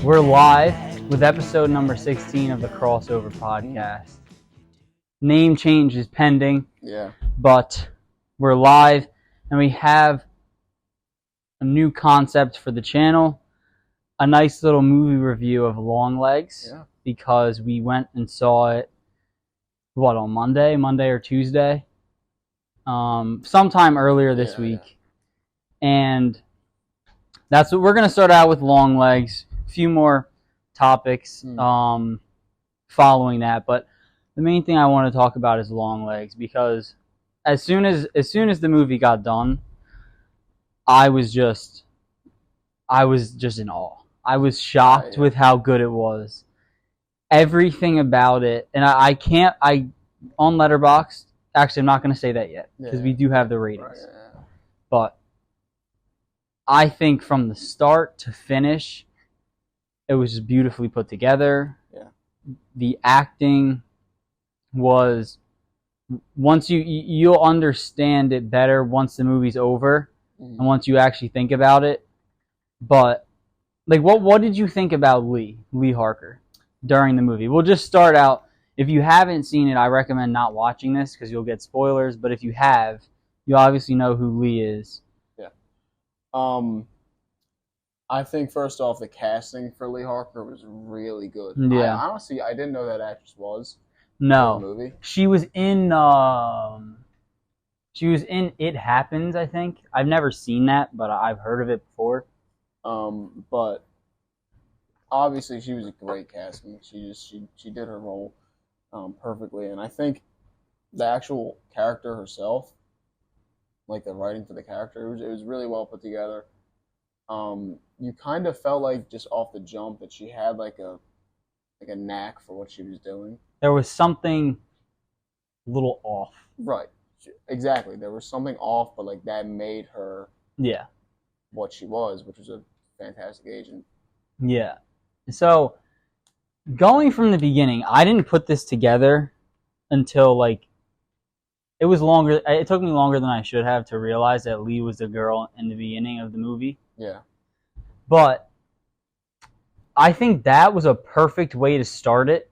We're live with episode number 16 of the Crossover Podcast. Name change is pending, but we're live and we have a new concept for the channel, a nice little movie review of Longlegs, because we went and saw it, on Monday or Tuesday? Sometime earlier this week. And that's what we're going to start out with, Longlegs. A few more topics following that, but the main thing I want to talk about is Longlegs, because as soon as the movie got done, I was just in awe. I was shocked with how good it was. Everything about it, and I on Letterboxd. Actually, I'm not going to say that yet because we do have the ratings, but I think from the start to finish, it was just beautifully put together. The acting was, once you'll understand it better once the movie's over and once you actually think about it. But like, what did you think about Lee Harker during the movie? We'll just start out. If you haven't seen it, I recommend not watching this because you'll get spoilers. But if you have, you obviously know who Lee is. I think first off, the casting for Lee Harker was really good. Yeah. Honestly, I didn't know that actress was No, in the movie. She was in It Happens, I think. I've never seen that, but I've heard of it before. But obviously she was a great casting. She did her role perfectly, and I think the actual character herself, like the writing for the character, it was really well put together. You kind of felt like just off the jump that she had like a knack for what she was doing. There was something a little off. Right. Exactly. There was something off, but like that made her what she was, which was a fantastic agent. Yeah. So going from the beginning, I didn't put this together until like it was longer. It took me longer than I should have to realize that Lee was the girl in the beginning of the movie. Yeah. But I think that was a perfect way to start it,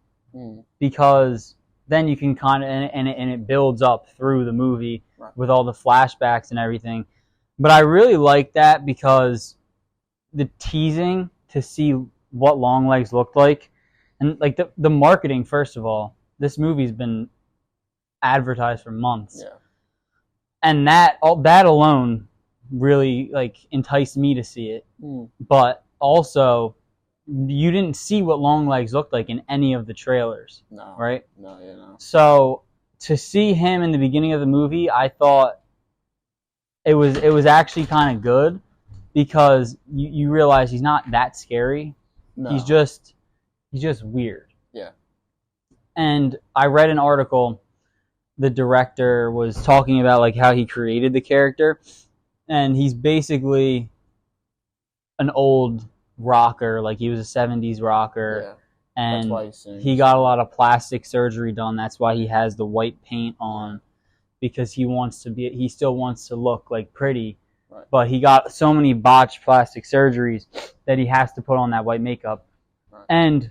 because then you can kind of, and it builds up through the movie with all the flashbacks and everything. But I really like that because the teasing to see what Longlegs looked like, and like the marketing. First of all, this movie's been advertised for months, and that alone really like enticed me to see it. But also, you didn't see what Longlegs looked like in any of the trailers. No. Right? No. So to see him in the beginning of the movie, I thought it was actually kind of good, because you realize he's not that scary. No. He's just weird. Yeah. And I read an article. The director was talking about like how he created the character, and he's basically an old rocker. Like, he was a 70s rocker, and that's why he got a lot of plastic surgery done. That's why he has the white paint on, because he still wants to look like pretty, but he got so many botched plastic surgeries that he has to put on that white makeup. And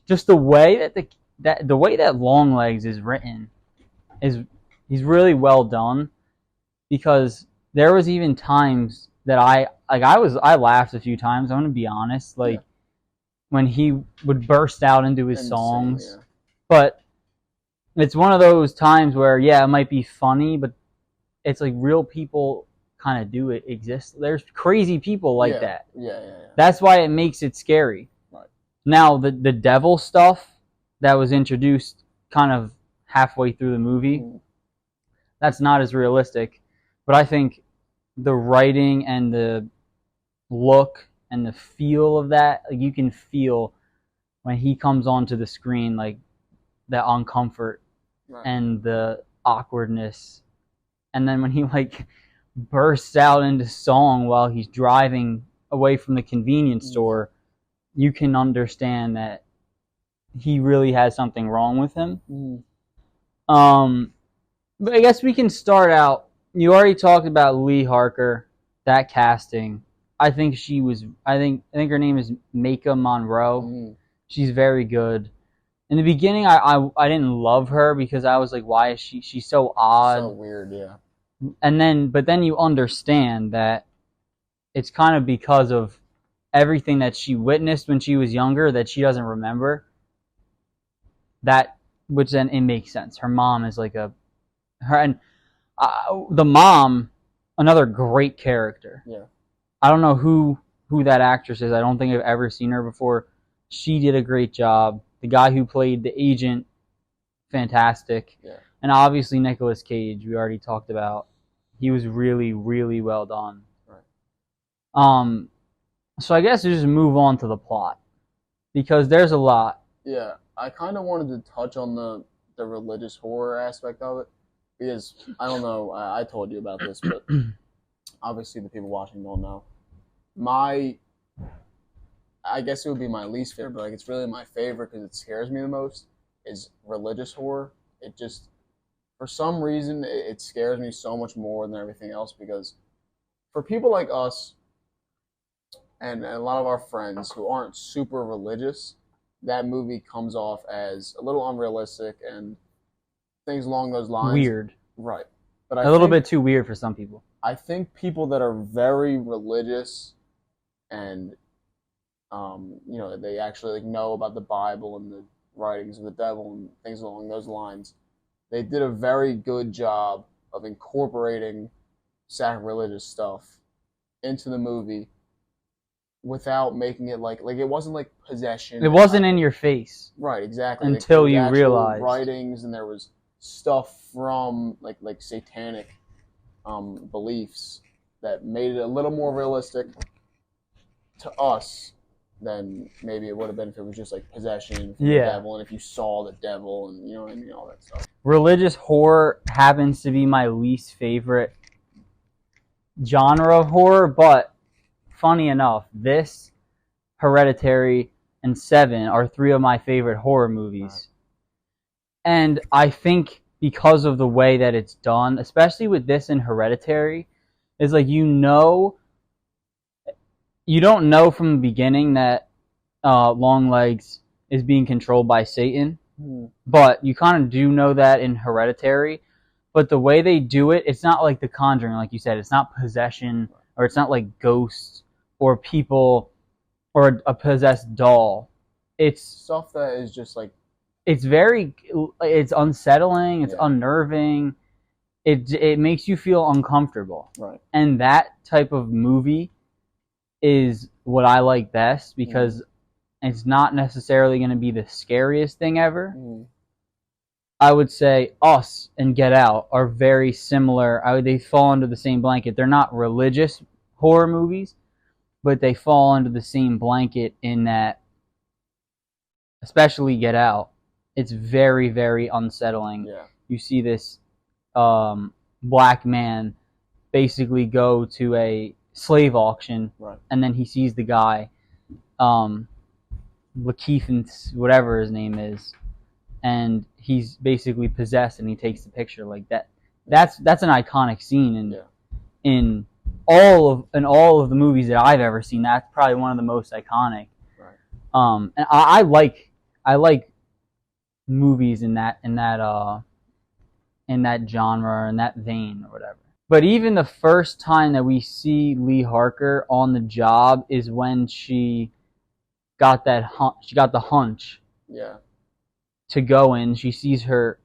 just the way that Longlegs is written he's really well done, because there was even times that I laughed a few times. I'm gonna be honest, like when he would burst out into his songs. But it's one of those times where it might be funny, but it's like real people kind of do it exist. There's crazy people like that. That's why it makes it scary. Now the devil stuff that was introduced kind of halfway through the movie, that's not as realistic, but I think the writing and the look and the feel of that, like, you can feel when he comes onto the screen, like that uncomfort and the awkwardness, and then when he like bursts out into song while he's driving away from the convenience store, you can understand that he really has something wrong with him. But I guess we can start out. You already talked about Lee Harker, that casting. I think she was. I think her name is Maka Monroe. Mm. She's very good. In the beginning, I didn't love her because I was like, why is she's so odd, so weird, yeah. But then you understand that it's kind of because of everything that she witnessed when she was younger that she doesn't remember. Which then it makes sense. Her mom is like the mom, another great character. Yeah. I don't know who that actress is. I don't think I've ever seen her before. She did a great job. The guy who played the agent, fantastic. Yeah. And obviously Nicolas Cage, we already talked about. He was really, really well done. Right. So I guess we just move on to the plot because there's a lot. Yeah, I kind of wanted to touch on the religious horror aspect of it because I don't know. I told you about this, but obviously the people watching don't know. I guess it would be my least favorite, but like it's really my favorite because it scares me the most. Is religious horror. It just, for some reason, it scares me so much more than everything else because for people like us and a lot of our friends who aren't super religious, that movie comes off as a little unrealistic and things along those lines. Weird. Right. But a little bit too weird for some people. I think people that are very religious and, they actually know about the Bible and the writings of the devil and things along those lines, they did a very good job of incorporating sacrilegious stuff into the movie without making it like it wasn't like possession. It wasn't in your face. Right, exactly. Until you realized. Writings, and there was stuff from like satanic beliefs that made it a little more realistic to us than maybe it would have been if it was just like possession from the devil and if you saw the devil and you know what I mean, all that stuff. Religious horror happens to be my least favorite genre of horror, but funny enough, this, Hereditary, and Seven are three of my favorite horror movies. Right. And I think because of the way that it's done, especially with this and Hereditary, is like you don't know from the beginning that Longlegs is being controlled by Satan, but you kind of do know that in Hereditary. But the way they do it, it's not like The Conjuring, like you said. It's not possession, or it's not like ghosts or people or a possessed doll. It's stuff that is just like... It's unsettling, it's unnerving. It makes you feel uncomfortable. Right. And that type of movie is what I like best because it's not necessarily going to be the scariest thing ever. I would say Us and Get Out are very similar. They fall under the same blanket. They're not religious horror movies, but they fall under the same blanket in that, especially Get Out, it's very, very unsettling. Yeah. You see this black man basically go to a slave auction, right, and then he sees the guy, Lakeith, whatever his name is, and he's basically possessed, and he takes the picture like that. That's an iconic scene in all of the movies that I've ever seen. That's probably one of the most iconic. Right. And I like movies in that genre, in that vein, or whatever. But even the first time that we see Lee Harker on the job is when she got the hunch. Yeah. To go in. She sees her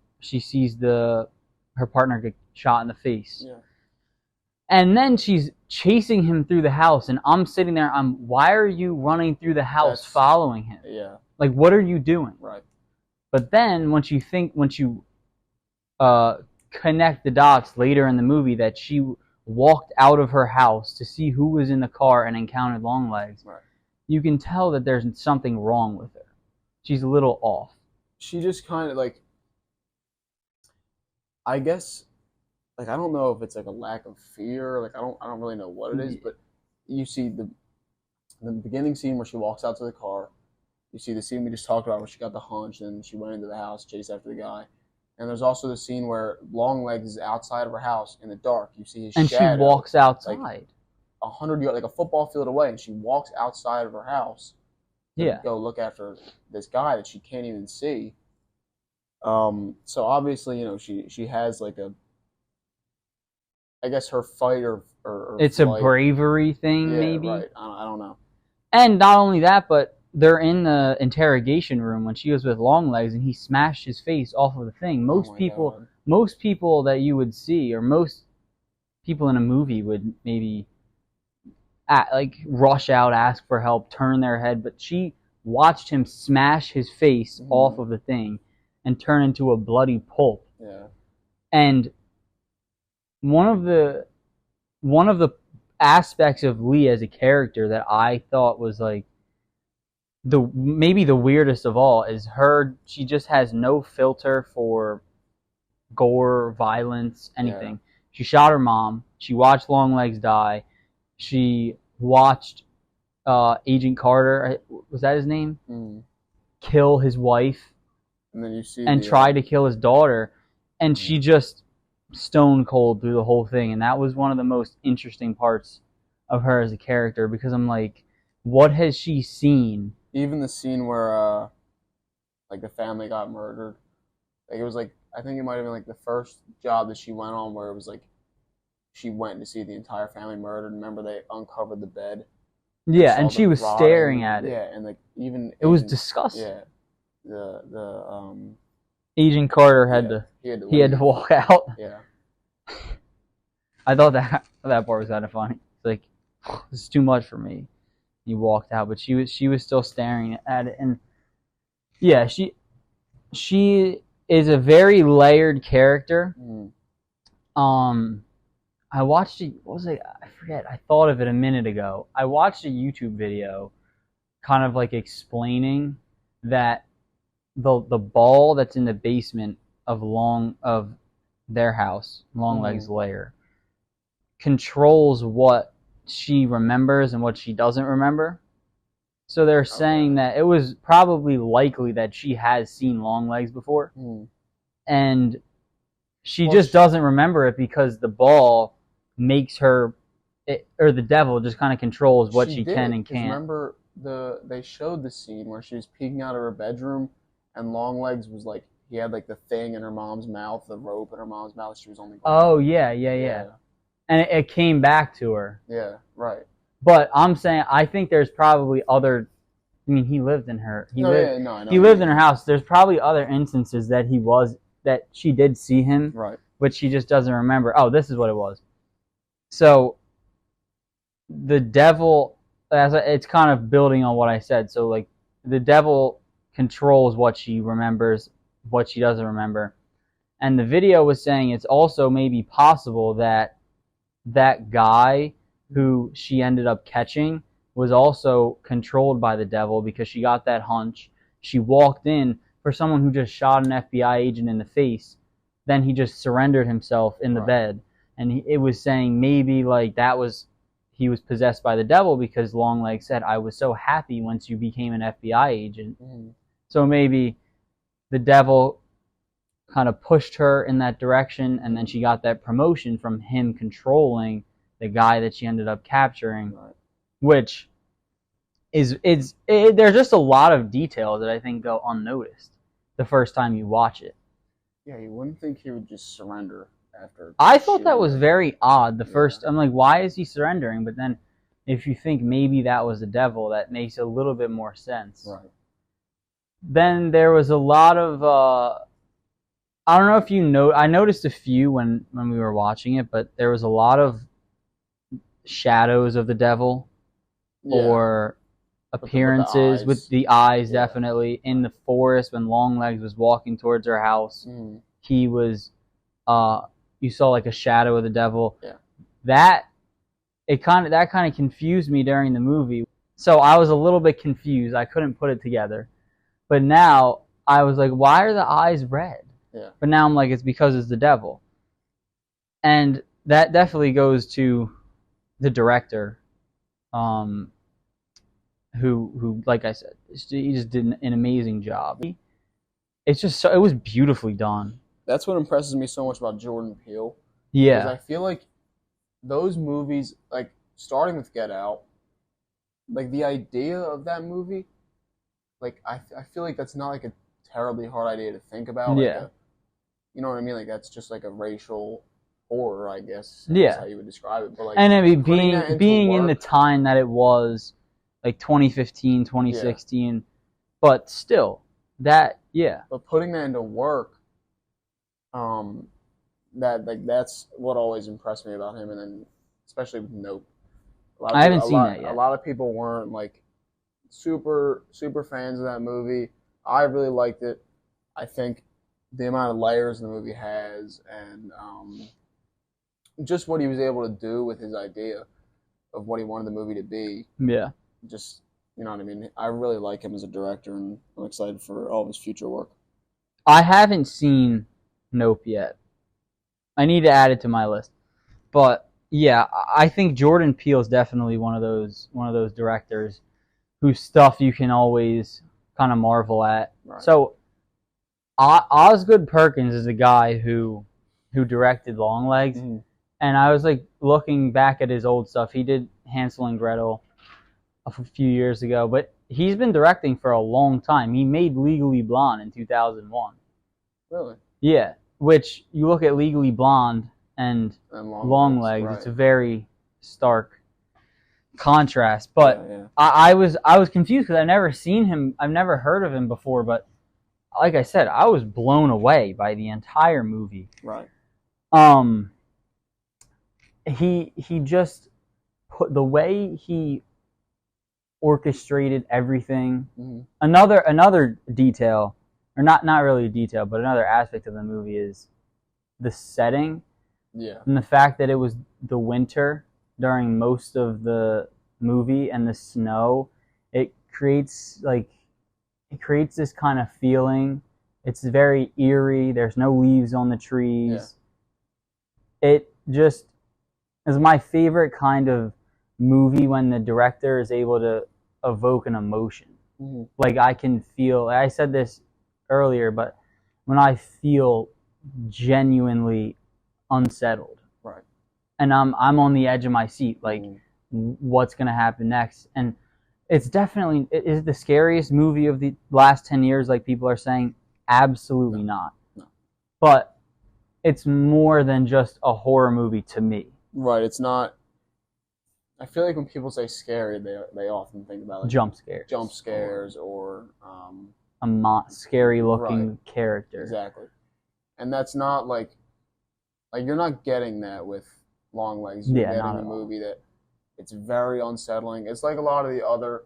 partner get shot in the face. Yeah. And then she's chasing him through the house, and I'm sitting there. Why are you running through the house following him? Yeah. Like, what are you doing? Right. But then once you connect the dots later in the movie that she walked out of her house to see who was in the car and encountered Longlegs, right, you can tell that there's something wrong with her. She's a little off. She just kind of like, I guess, like, I don't know if it's like a lack of fear. Like, I don't really know what it is, but you see the beginning scene where she walks out to the car. You see the scene we just talked about where she got the hunch and she went into the house, chased after the guy. And there's also the scene where Longlegs is outside of her house in the dark. You see his shadow. And she walks outside. 100 yards, like a football field away, and she walks outside of her house to go look after this guy that she can't even see. So obviously, she has like I guess her fight or it's flight. A bravery thing, maybe. Right. I don't know. And not only that, but they're in the interrogation room when she was with Longlegs, and he smashed his face off of the thing. Most people that you would see, or most people in a movie would maybe rush out, ask for help, turn their head, but she watched him smash his face off of the thing and turn into a bloody pulp. Yeah. And one of the aspects of Lee as a character that I thought was like maybe the weirdest of all is she just has no filter for gore, violence, anything. Yeah. She shot her mom. She watched Longlegs die. She watched Agent Carter, was that his name? Kill his wife. And then you see tried to kill his daughter. And she just stone cold through the whole thing. And that was one of the most interesting parts of her as a character, because I'm like, what has she seen? Even the scene where like the family got murdered. Like it was like, I think it might have been like the first job that she went on where it was like she went to see the entire family murdered. Remember, they uncovered the bed. Yeah, and she was staring at it. Yeah, and like it was disgusting. Yeah, the Agent Carter had to walk out. Yeah, I thought that part was kind of funny. It's like, this is too much for me. He walked out, but she was still staring at it, and yeah, she is a very layered character. I watched it. What was it? I forget. I thought of it a minute ago. I watched a YouTube video, kind of like explaining that the ball that's in the basement of their house, Longlegs' lair, controls what she remembers and what she doesn't remember. So they're saying that it was probably likely that she has seen Longlegs before, and she just doesn't remember it because the ball makes her, or the devil just kind of controls what she can and can't. Remember, they showed the scene where she was peeking out of her bedroom, and Longlegs was like, he had like the thing in her mom's mouth, the rope in her mom's mouth. She was only. Oh yeah. And it came back to her. Yeah, right. But I'm saying, I think there's probably other. I mean, he lived in her. He lived in her house. There's probably other instances that she did see him, right? But she just doesn't remember. Oh, this is what it was. So the devil, it's kind of building on what I said. So like the devil controls what she remembers, what she doesn't remember. And the video was saying it's also maybe possible that that guy who she ended up catching was also controlled by the devil, because she got that hunch. She walked in for someone who just shot an FBI agent in the face. Then he just surrendered himself in the bed. And it was saying maybe like he was possessed by the devil, because Longlegs said, I was so happy once you became an FBI agent. So maybe the devil kind of pushed her in that direction, and then she got that promotion from him controlling the guy that she ended up capturing, which there's just a lot of details that I think go unnoticed the first time you watch it. Yeah, you wouldn't think he would just surrender after. I thought that was very odd. First, I'm like, why is he surrendering? But then, if you think maybe that was the devil, that makes a little bit more sense. Right. Then there was a lot of, I don't know if you know, I noticed a few when we were watching it, but there was a lot of shadows of the devil, or appearances with the eyes, definitely. In the forest when Longlegs was walking towards her house, he was, you saw like a shadow of the devil. Yeah. That kind of confused me during the movie. So I was a little bit confused. I couldn't put it together. But now I was like, why are the eyes red? Yeah. But now I'm like, it's because it's the devil. And that definitely goes to the director, who, like I said, he just did an amazing job. It's just it was beautifully done. That's what impresses me so much about Jordan Peele. Yeah. Because I feel like those movies, like starting with Get Out, like the idea of that movie, like I feel like that's not like a terribly hard idea to think about. Like Yeah. you know what I mean? Like that's just like a racial horror, I guess. Yeah. That's how you would describe it. But like, and I mean, putting that into being in the work, time that it was, like 2015, 2016, but still, that, yeah. but putting that into work, that like that's what always impressed me about him, and then especially with Nope. I haven't seen that A yet. lot of people weren't like super fans of that movie. I really liked it. I think the amount of layers the movie has, and just what he was able to do with his idea of what he wanted the movie to be. Yeah. Just, you know what I mean? I really like him as a director, and I'm excited for all of his future work. I haven't seen Nope yet. I need to add it to my list. But yeah, I think Jordan Peele is definitely one of those directors whose stuff you can always kind of marvel at. Right. So Osgood Perkins is a guy who directed Longlegs, and I was like looking back at his old stuff. He did Hansel and Gretel a few years ago, but he's been directing for a long time. He made Legally Blonde in 2001. Really? Yeah, which you look at Legally Blonde and Longlegs, right. It's a very stark contrast. But yeah. I was confused because I've never seen him. I've never heard of him before. But like I said, I was blown away by the entire movie. Right. He just put the way he orchestrated everything. Another detail, or not really a detail, but another aspect of the movie is the setting. Yeah. And the fact that it was the winter during most of the movie, and the snow, it creates this kind of feeling. It's very eerie. There's no leaves on the trees. Yeah. It just is my favorite kind of movie when the director is able to evoke an emotion. Like I can feel, I said this earlier, but when I feel genuinely unsettled, right, and I'm on the edge of my seat, like what's gonna happen next. And it's definitely, is it the scariest movie of the last 10 years like people are saying? Absolutely not. No. But it's more than just a horror movie to me. Right, it's not. I feel like when people say scary, they often think about like jump scares or a scary looking character. Exactly, and that's not like you're not getting that with Longlegs. You're getting a movie that it's very unsettling. It's like a lot of the other,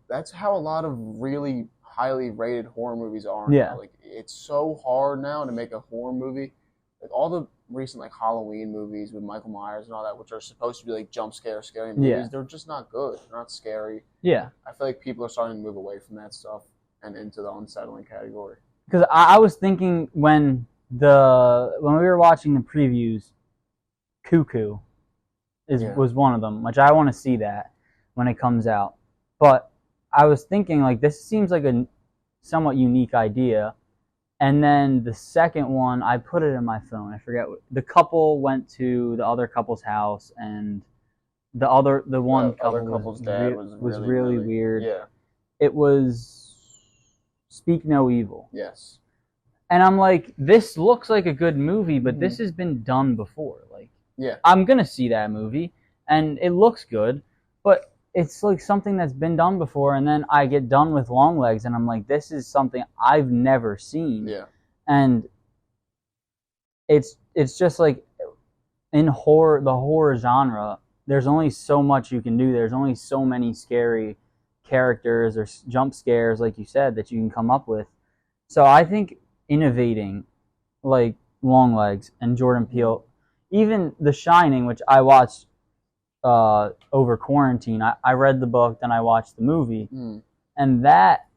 that's how a lot of really highly rated horror movies are. Yeah, now. Like it's so hard now to make a horror movie. Like all the recent like Halloween movies with Michael Myers and all that, which are supposed to be like jump scary movies, they're just not good. They're not scary. Yeah, I feel like people are starting to move away from that stuff and into the unsettling category. Because I was thinking when we were watching the previews, Cuckoo was one of them, which I want to see that when it comes out. But I was thinking like this seems like a somewhat unique idea. And then the second one, I put it in my phone. I forget. The couple went to the other couple's house, and the one couple's dad was really weird. Yeah. It was Speak No Evil. Yes. And I'm like, this looks like a good movie, but this has been done before. Like, I'm gonna see that movie, and it looks good, but it's like something that's been done before, and then I get done with Longlegs, and I'm like, this is something I've never seen. Yeah. And it's just like in the horror genre, there's only so much you can do. There's only so many scary characters or jump scares, like you said, that you can come up with. So I think innovating like Longlegs and Jordan Peele, even The Shining, which I watched over quarantine. I read the book, then I watched the movie, and that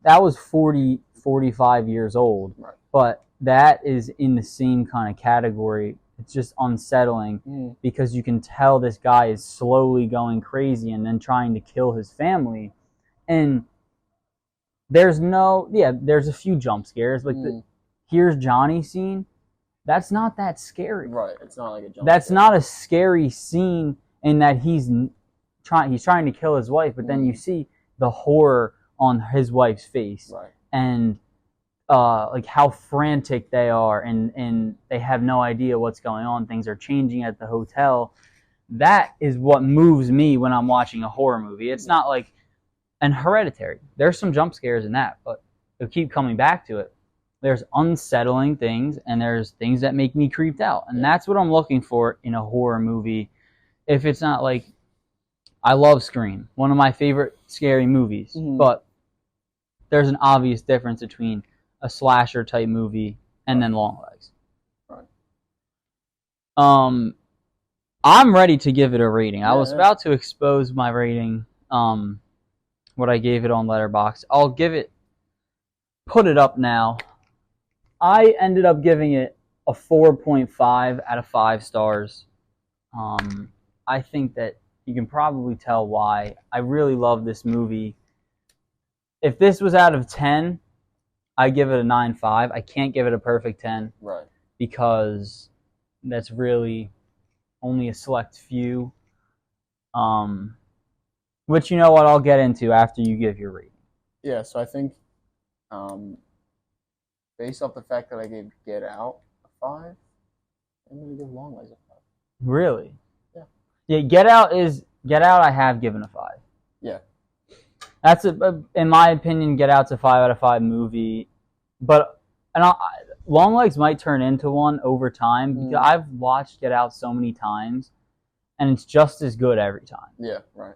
was 45 years old, but that is in the same kind of category. It's just unsettling because you can tell this guy is slowly going crazy and then trying to kill his family, and there's a few jump scares, like the Here's Johnny scene. that's not that scary. Right. It's not like a jump That's scare. not a scary scene in that he's trying to kill his wife, but then you see the horror on his wife's face. Right. And like how frantic they are, and they have no idea what's going on. Things are changing at the hotel. That is what moves me when I'm watching a horror movie. It's not like and Hereditary. There's some jump scares in that, but they'll keep coming back to it. There's unsettling things, and there's things that make me creeped out. And that's what I'm looking for in a horror movie. If it's not like, I love Scream, one of my favorite scary movies, but there's an obvious difference between a slasher type movie and then Longlegs. Right. I'm ready to give it a rating. I was about to expose my rating, what I gave it on Letterboxd. I'll put it up now. I ended up giving it a 4.5 out of 5 stars. I think that you can probably tell why. I really love this movie. If this was out of 10, I give it a 9.5. I can't give it a perfect 10. Right. Because that's really only a select few. Which, you know what, I'll get into after you give your rating. Yeah, so I think based off the fact that I gave Get Out a 5, I'm going to give Longlegs a 5. Really? Yeah. Yeah, Get Out I have given a 5. Yeah. That's in my opinion, Get Out's a 5 out of 5 movie. But Longlegs might turn into one over time because I've watched Get Out so many times, and it's just as good every time. Yeah, right.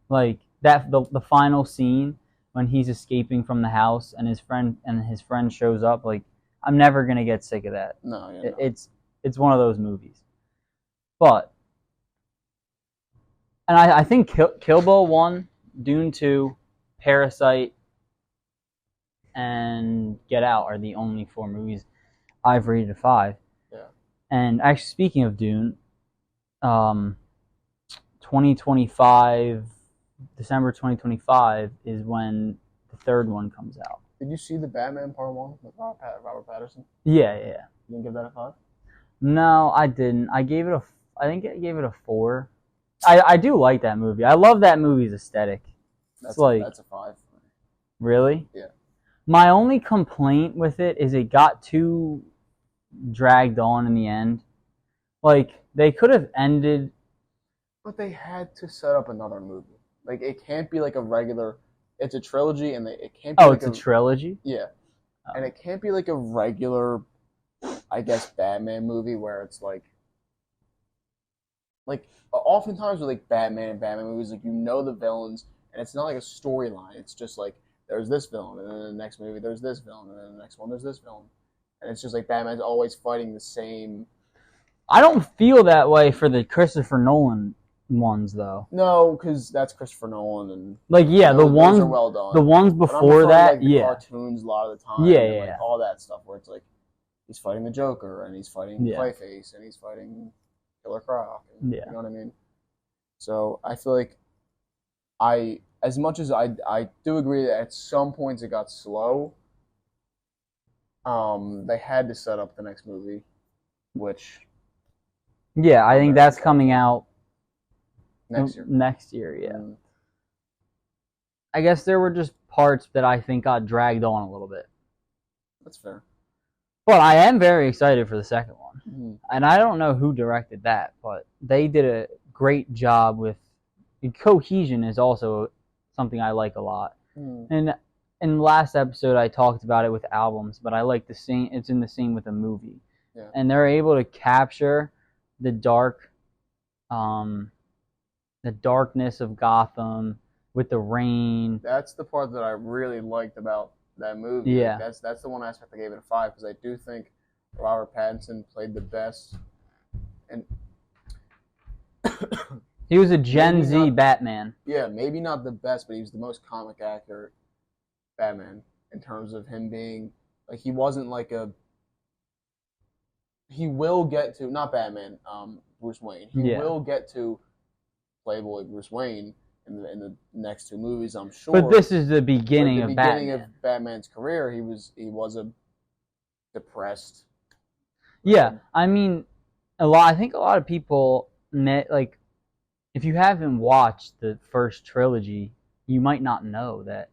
Like the final scene when he's escaping from the house and his friend shows up. Like, I'm never gonna get sick of that. No, yeah, It's one of those movies. But I think Kill Bill 1, Dune 2, Parasite, and Get Out are the only 4 movies I've rated a 5. Yeah. And actually, speaking of Dune, 2025, December 2025 is when the 3rd one comes out. Did you see the Batman Part 1 with Robert Pattinson? Yeah. You didn't give that a 5? No, I didn't. I think I gave it a 4. I do like that movie. I love that movie's aesthetic. That's a 5. Really? Yeah. My only complaint with it is it got too dragged on in the end. Like, they could have ended. But they had to set up another movie. Like, it can't be like a regular. It's a trilogy, and it can't be. Oh, like it's a trilogy? Yeah. Oh. And it can't be like a regular, I guess, Batman movie where it's like oftentimes with like Batman and Batman movies, like, you know the villains, and it's not like a storyline. It's just like, there's this villain, and then in the next movie there's this villain, and then the next one there's this villain, and it's just like Batman's always fighting the same. I don't feel that way for the Christopher Nolan ones, though. No, because that's Christopher Nolan, and like, yeah, those the ones are well done. The ones before that, like, the cartoons a lot of the time, and like all that stuff where it's like he's fighting the Joker, and he's fighting Clayface, and he's fighting Killer Croc, and, you know what I mean? So I feel like as much as I do agree that at some points it got slow, they had to set up the next movie, which... Yeah, I think that's coming out next year, yeah. I guess there were just parts that I think got dragged on a little bit. That's fair. But I am very excited for the second one. Mm-hmm. And I don't know who directed that, but they did a great job with... Cohesion is also something I like a lot. Mm. And in the last episode, I talked about it with albums, but I like it's in the same with a movie. Yeah. And they're able to capture the darkness of Gotham with the rain. That's the part that I really liked about that movie. Yeah. Like, that's the one aspect I gave it a 5, because I do think Robert Pattinson played the best. And he was a Gen Z Batman. Yeah, maybe not the best, but he was the most comic accurate Batman in terms of him being, like, he wasn't like a... He will get to, not Batman, Bruce Wayne. He will get to Playboy Bruce Wayne in the next 2 movies, I'm sure. But this is the beginning of Batman. The beginning of Batman's career, he was a depressed... Yeah, I mean, I think a lot of people like, if you haven't watched the first trilogy, you might not know that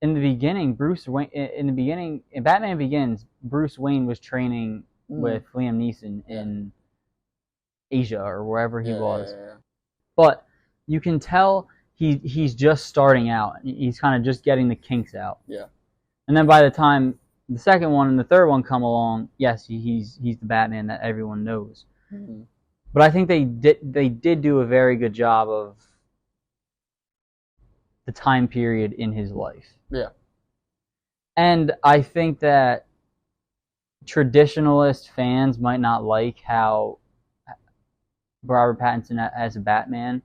in the beginning, Bruce Wayne. In Batman Begins, Bruce Wayne was training with Liam Neeson in Asia or wherever he was. Yeah. But you can tell he's just starting out. He's kind of just getting the kinks out. Yeah. And then by the time the second one and the third one come along, yes, he's the Batman that everyone knows. Mm-hmm. But I think they did do a very good job of the time period in his life. Yeah. And I think that traditionalist fans might not like how Robert Pattinson as a Batman.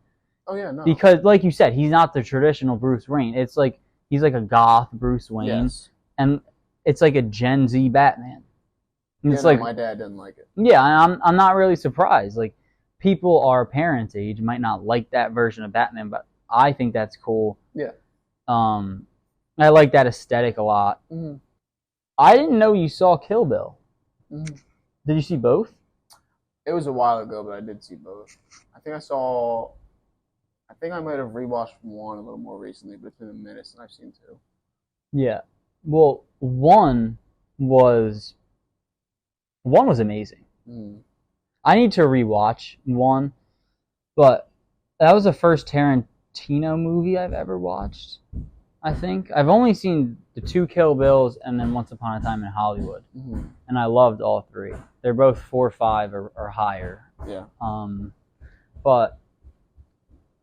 Oh yeah, no. Because, like you said, he's not the traditional Bruce Wayne. It's like he's like a goth Bruce Wayne, and it's like a Gen Z Batman. And it's like my dad didn't like it. Yeah, I'm not really surprised. Like, people our parents' age might not like that version of Batman, but I think that's cool. Yeah. I like that aesthetic a lot. Mm-hmm. I didn't know you saw Kill Bill. Mm-hmm. Did you see both? It was a while ago, but I did see both. I think I might have rewatched one a little more recently, but it's been a minute since I've seen two. Yeah. Well, one was amazing. Mm. I need to rewatch one, but that was the first Tarantino movie I've ever watched. I think I've only seen the 2 Kill Bills and then Once Upon a Time in Hollywood, and I loved all 3. They're both 4 or 5 or higher. Yeah. But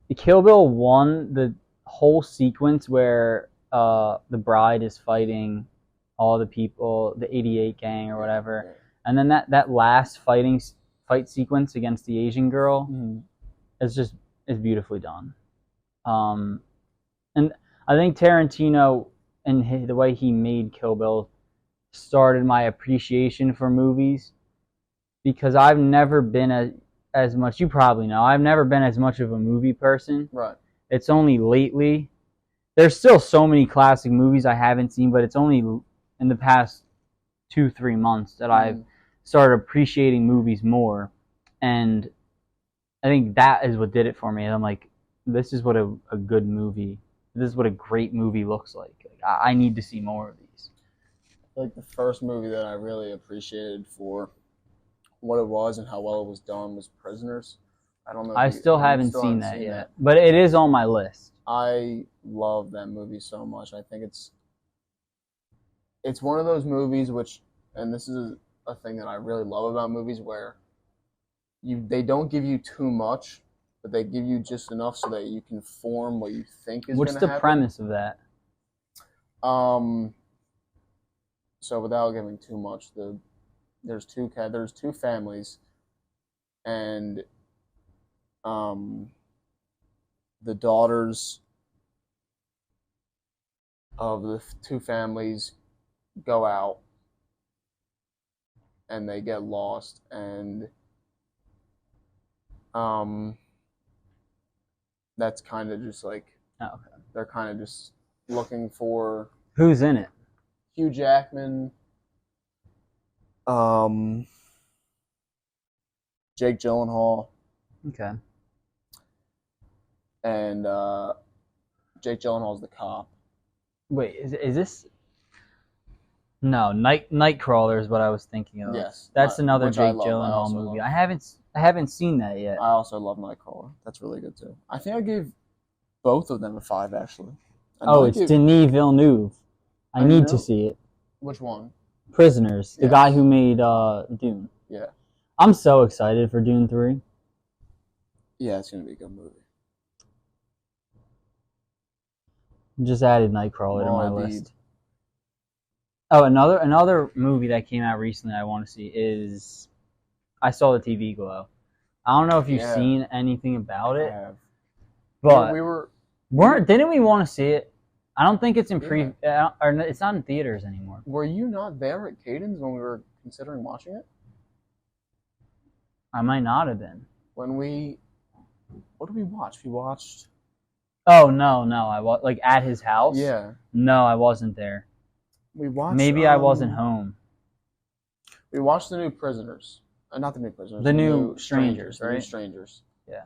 the Kill Bill 1, the whole sequence where the bride is fighting all the people, the 88 gang or whatever, and then that last fight sequence against the Asian girl, it's beautifully done. And I think Tarantino and the way he made Kill Bill started my appreciation for movies, because I've never been as much, you probably know, I've never been as much of a movie person. Right. It's only lately. There's still so many classic movies I haven't seen, but it's only in the past 2-3 months that I've started appreciating movies more. And I think that is what did it for me. And I'm like, this is what a good movie, this is what a great movie looks like. I need to see more of these. Like, the first movie that I really appreciated for what it was and how well it was done was Prisoners. I don't know. I still haven't seen that yet, but it is on my list. I love that movie so much. I think it's one of those movies which, and this is a thing that I really love about movies, where they don't give you too much, but they give you just enough so that you can form what you think is going to happen. What's the premise of that? So without giving too much, there's two families, and the daughters of the 2 families go out and they get lost, and that's kind of just like, they're kind of just looking for... Who's in it? Hugh Jackman, Jake Gyllenhaal. Okay. And Jake Gyllenhaal's the cop. Wait, is this? No, Nightcrawler is what I was thinking of. Yes, that's another Jake Gyllenhaal movie. I haven't seen that yet. I also love Nightcrawler. That's really good too. I think I gave both of them a 5 actually. It's Denis Villeneuve. I need to see it. Which one? Prisoners, the guy who made Dune. Yeah. I'm so excited for Dune 3. Yeah, it's gonna be a good movie. Just added Nightcrawler to my list. Oh, another movie that came out recently I want to see is, I saw the TV Glow. I don't know if you've seen anything about it. I have. But didn't we want to see it? I don't think it's in or it's not in theaters anymore. Were you not there at Caden's when we were considering watching it? I might not have been. What did we watch? We watched... Oh, no, I was like at his house? Yeah. No, I wasn't there. We watched... Maybe I wasn't home. We watched The New Prisoners. Not The New Prisoners. The New Strangers, right? The New Strangers. Yeah.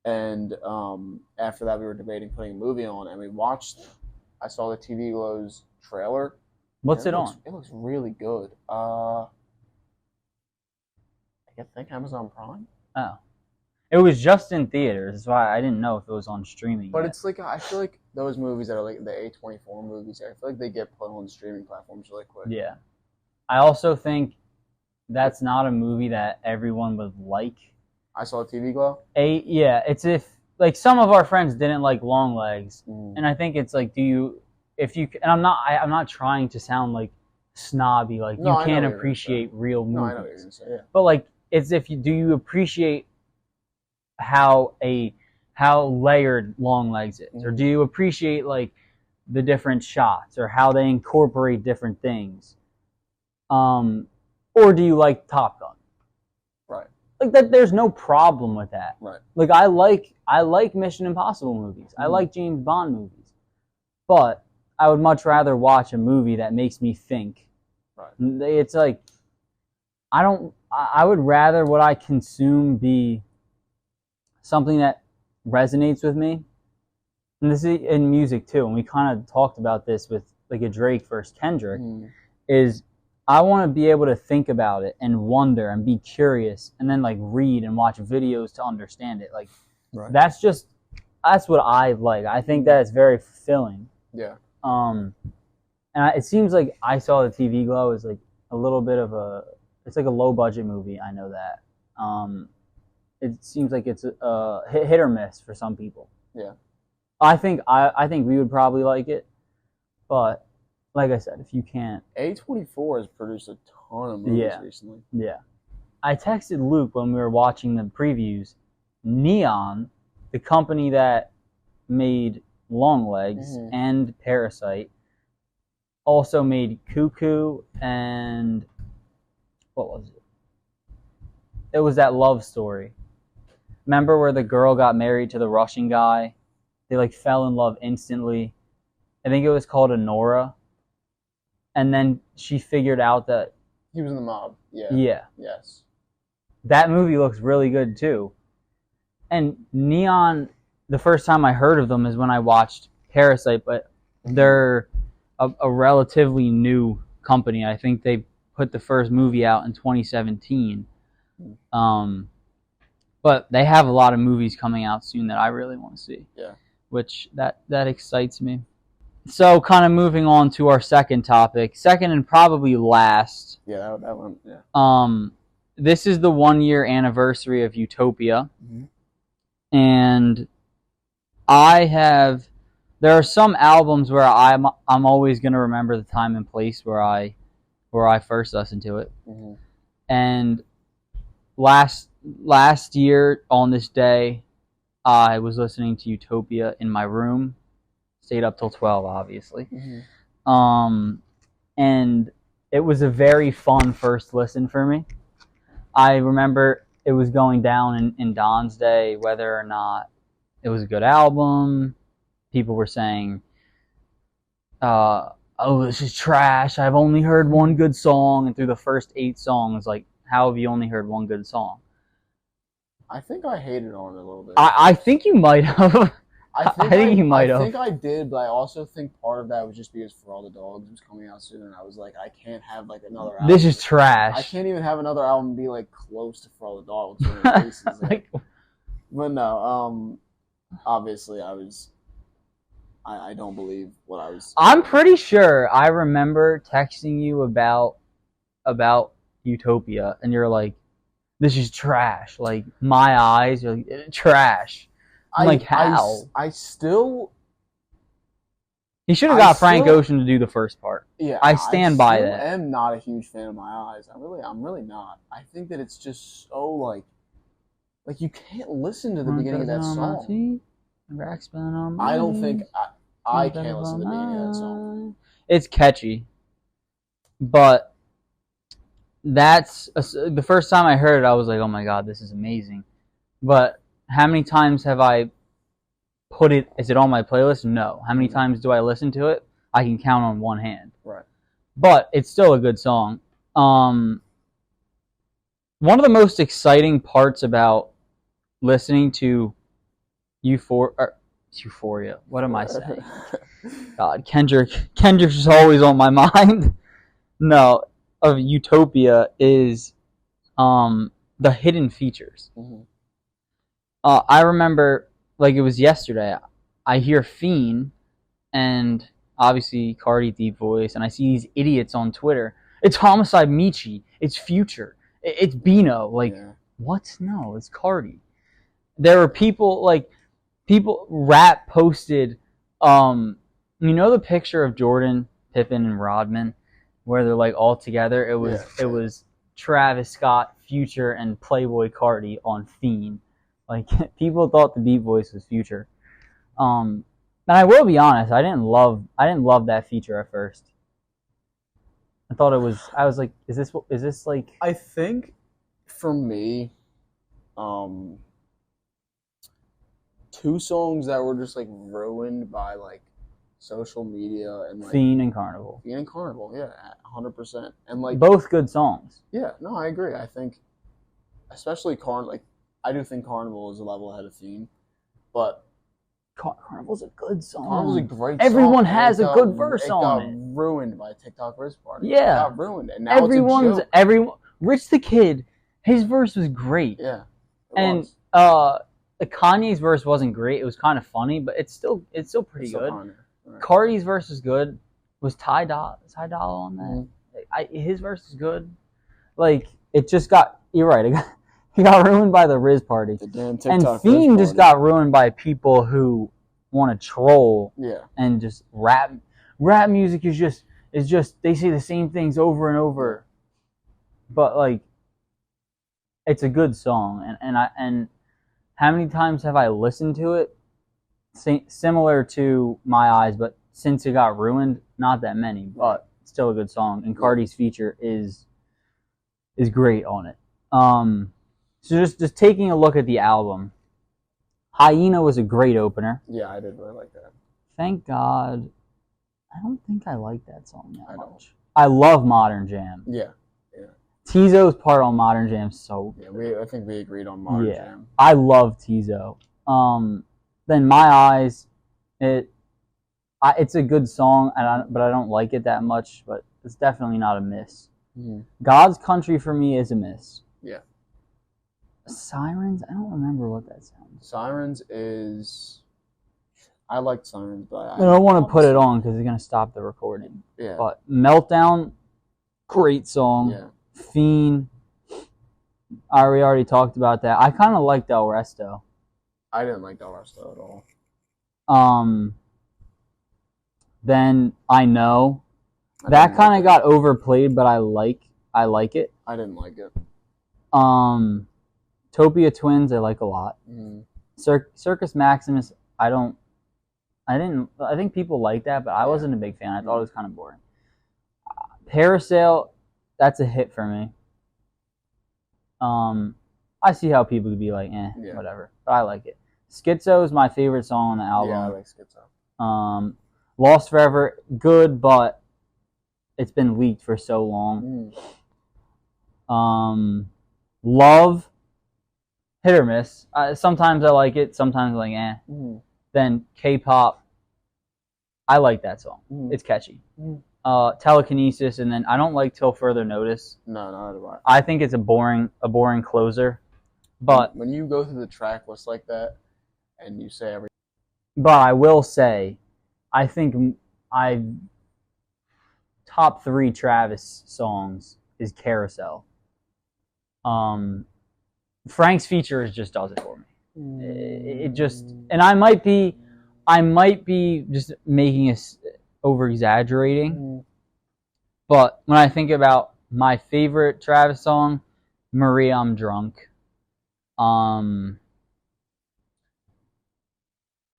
And after that, we were debating putting a movie on, and we watched. I saw the TV Glow's trailer. What's it on? It looks really good. I think Amazon Prime. Oh. It was just in theaters. That's why I didn't know if it was on streaming. But yet. it's like, I feel like those movies that are like the A24 movies, I feel like they get put on streaming platforms really quick. Yeah. I also think that's not a movie that everyone would like. I saw TV Glow. Yeah, it's if like some of our friends didn't like Longlegs, and I think it's like, I'm not trying to sound like snobby, like you can't appreciate real movies. No, I know what you're gonna say. Yeah. But like, it's if do you appreciate how layered Longlegs is, or do you appreciate like the different shots or how they incorporate different things, or do you like Top Gun? Right. Like that, there's no problem with that. Right. Like I like Mission Impossible movies. I like James Bond movies, but I would much rather watch a movie that makes me think. Right. It's like I would rather what I consume be something that resonates with me. And this is in music too, and we kind of talked about this with like a Drake versus Kendrick, is I want to be able to think about it and wonder and be curious and then like read and watch videos to understand it. Like that's what I like. I think that it's very fulfilling. Yeah. And it seems like I saw the TV Glow is like a little bit of it's like a low budget movie. I know that. It seems like it's a hit or miss for some people. Yeah. I think we would probably like it, but like I said, if you can't, A24 has produced a ton of movies recently. Yeah. I texted Luke when we were watching the previews. Neon, the company that made Longlegs and Parasite, also made Cuckoo and what was it? It was that love story. Remember where the girl got married to the Russian guy? They like fell in love instantly. I think it was called Honora. And then she figured out that he was in the mob. Yeah. Yeah. Yes. That movie looks really good too. And Neon, the first time I heard of them is when I watched Parasite, but they're a relatively new company. I think they put the first movie out in 2017. But they have a lot of movies coming out soon that I really want to see. Yeah. Which that excites me. So kind of moving on to our second topic, second and probably last. Yeah, that one. Yeah. This is the 1 year anniversary of Utopia, and there are some albums where I'm always gonna remember the time and place where I first listened to it, and last year on this day, I was listening to Utopia in my room. Stayed up till 12, obviously. And it was a very fun first listen for me. I remember it was going down in Don's day whether or not it was a good album. People were saying, oh, this is trash. I've only heard one good song. And through the first 8 songs, like, how have you only heard one good song? I think I hated on it a little bit. I think you might have. I think you might have. I think I did, but I also think part of that was just because For All the Dogs was coming out soon, and I was like, I can't have like another album. This is trash. I can't even have another album be like close to For All the Dogs. When it releases, like, but no, obviously I don't believe what I was. I'm pretty sure I remember texting you about Utopia, and you're like, "This is trash." Like my eyes, you're like, "Trash." I'm like, how? I still. He should have got Frank Ocean to do the first part. Yeah, I stand by that. I am not a huge fan of My Eyes. I'm really not. I think that it's just so like you can't listen to the beginning of that song. I don't think I can't listen to the beginning of that song. It's catchy, but the first time I heard it, I was like, "Oh my god, this is amazing!" But how many times have I put it? Is it on my playlist? No. How many times do I listen to it? I can count on one hand. Right. But it's still a good song. one of the most exciting parts about listening to Euphoria. What am I saying? God, Kendrick's always on my mind. No, of Utopia is the hidden features. Mhm. I remember, like it was yesterday, I hear Fiend and obviously Cardi deep voice, and I see these idiots on Twitter. It's Homicide Michi. It's Future. It's Bino. Like, what? No, it's Cardi. There were people rap posted, the picture of Jordan, Pippen, and Rodman, where they're like all together. It was Travis Scott, Future, and Playboy Cardi on Fiend. Like, people thought the deep voice was Future. And I will be honest, I didn't love that feature at first. I was like, is this like? I think for me, two songs that were just like ruined by like social media and like Fiend and Carnival. Fiend and Carnival, yeah, 100%. And like both good songs. Yeah, no, I agree. I think especially I do think Carnival is a level ahead of Fiend, but Carnival's a good song. Carnival's a great Everyone song. has a good verse on it. It got ruined by TikTok verse party. Yeah. It got ruined. And now it's a joke. Rich the Kid, his verse was great. Yeah. And Kanye's verse wasn't great. It was kind of funny, but it's still pretty good. Right. Cardi's verse was good. Was Ty Dolla on that? Mm-hmm. His verse is good. Like, it just got, you're right, he got ruined by the Riz party. The damn TikTok and Fiend just got ruined by people who want to troll. Yeah. And just rap music is just they say the same things over and over. But like, it's a good song, and how many times have I listened to it? Similar to My Eyes, but since it got ruined, not that many, but still a good song. And Cardi's feature is great on it. So just taking a look at the album, Hyena was a great opener. Yeah, I did really like that. Thank God. I don't think I like that song that much. I love Modern Jam. Yeah. Tizo's part on Modern Jam so good. Yeah, I think we agreed on Modern Jam. I love Tizo. Then My Eyes, it's a good song, but I don't like it that much. But it's definitely not a miss. Mm-hmm. God's Country for me is a miss. Yeah. Sirens, I don't remember what that sounds. Sirens is, I liked Sirens, but I don't want to put it on because it's gonna stop the recording. Yeah. But Meltdown, great song. Yeah. Fiend, we already talked about that. I kind of liked El Resto. I didn't like El Resto at all. Then I Know. That kind of got overplayed, but I like it. I didn't like it. Utopia Twins, I like a lot. Mm. Circus Maximus, I think people like that, but I wasn't a big fan. I thought it was kind of boring. Parasail, that's a hit for me. I see how people could be like, whatever, but I like it. Schizo is my favorite song on the album. Yeah, I like Schizo. Lost Forever, good, but it's been leaked for so long. Love, hit or miss. Sometimes I like it, sometimes like Then K-pop, I like that song. It's catchy. Telekinesis, and then I don't like Till Further Notice. No, not do I. I think it's a boring closer. But when you go through the track list like that, and you say everything. But I will say, I think top 3 Travis songs is Carousel. Frank's feature just does it for me. It just, and I might be just making it over exaggerating, but when I think about my favorite Travis song, Maria, I'm Drunk.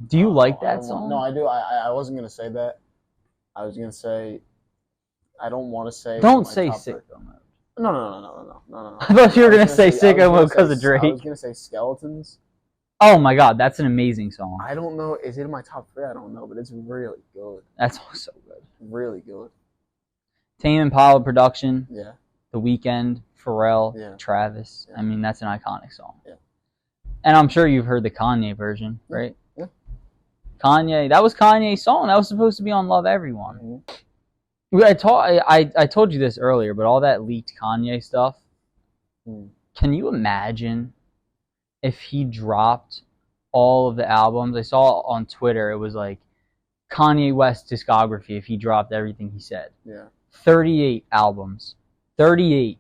Do you like that song? No, I do. I wasn't gonna say that. I was gonna say, I don't want to say. Don't say Sicko Mode. No. I thought you were gonna say Sicko Mode because of Drake. I was gonna say Skeletons. Oh my God, that's an amazing song. I don't know. Is it in my top 3? I don't know, but it's really good. That song's so good. Really good. Tame Impala production. Yeah. The Weeknd. Pharrell, Travis. Yeah. I mean, that's an iconic song. Yeah. And I'm sure you've heard the Kanye version, right? Yeah. Kanye, that was Kanye's song. That was supposed to be on Love Everyone. Mm-hmm. I told you this earlier, but all that leaked Kanye stuff. Can you imagine if he dropped all of the albums? I saw on Twitter, it was like Kanye West discography if he dropped everything he said. Yeah. 38 albums. 38.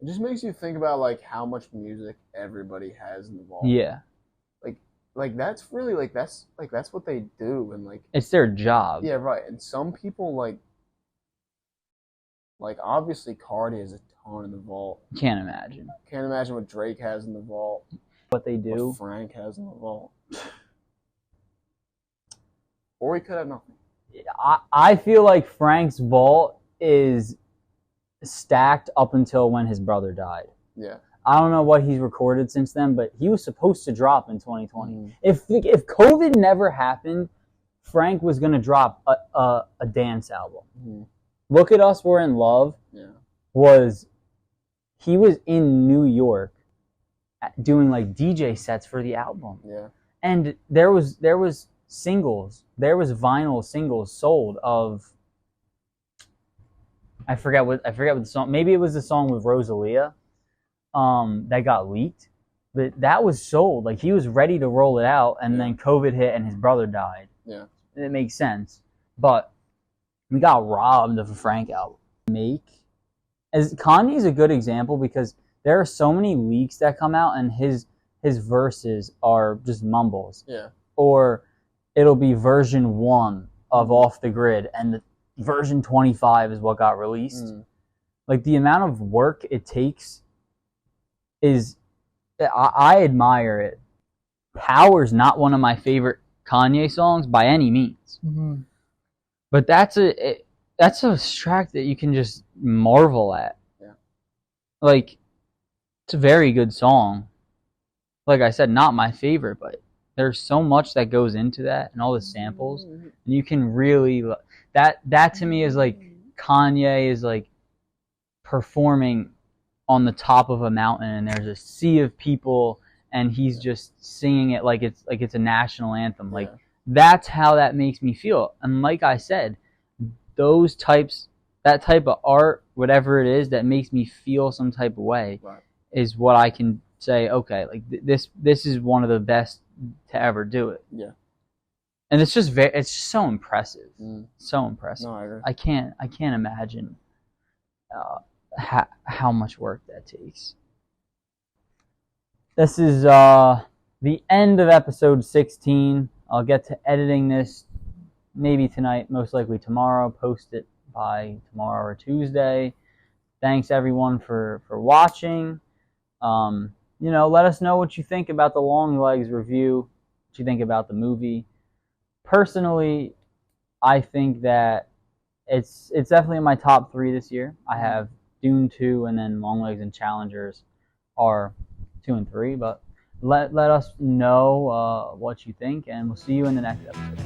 It just makes you think about like how much music everybody has in the vault. Yeah. Like that's really that's what they do, and like it's their job. Yeah, right. And some people like obviously Cardi has a ton in the vault. Can't imagine. Can't imagine what Drake has in the vault. What they do. What Frank has in the vault. Or he could have nothing. I feel like Frank's vault is stacked up until when his brother died. Yeah. I don't know what he's recorded since then, but he was supposed to drop in 2020. If COVID never happened, Frank was going to drop a dance album. Look at Us, We're in Love. Yeah. He was in New York doing like DJ sets for the album. Yeah. And there was singles. There was vinyl singles sold of I forget what the song. Maybe it was the song with Rosalia that got leaked, but that was sold. Like he was ready to roll it out, and then COVID hit, and his brother died. Yeah, it makes sense. But we got robbed of a Frank album. Kanye's a good example because there are so many leaks that come out, and his verses are just mumbles. Yeah, or it'll be version 1 of Off the Grid, and the version 25 is what got released. Like the amount of work it takes is, I admire it. Power's not one of my favorite Kanye songs by any means, but that's a track that you can just marvel at. Yeah, like it's a very good song. Like I said, not my favorite, but there's so much that goes into that, and all the samples, and you can really that to me is like Kanye is like performing on the top of a mountain, and there's a sea of people, and he's just singing it like it's a national anthem. Like that's how that makes me feel. And like I said, that type of art, whatever it is that makes me feel some type of way, is what I can say. Okay, like this is one of the best to ever do it. Yeah. And it's just so impressive. So impressive. No, I agree. I can't imagine how much work that takes. This is the end of episode 16. I'll get to editing this maybe tonight, most likely tomorrow. Post it by tomorrow or Tuesday. Thanks everyone for watching. Let us know what you think about the Longlegs review, what you think about the movie. Personally, I think that it's definitely in my top 3 this year. I have Dune 2, and then Longlegs and Challengers are 2 and 3. But let us know what you think, and we'll see you in the next episode.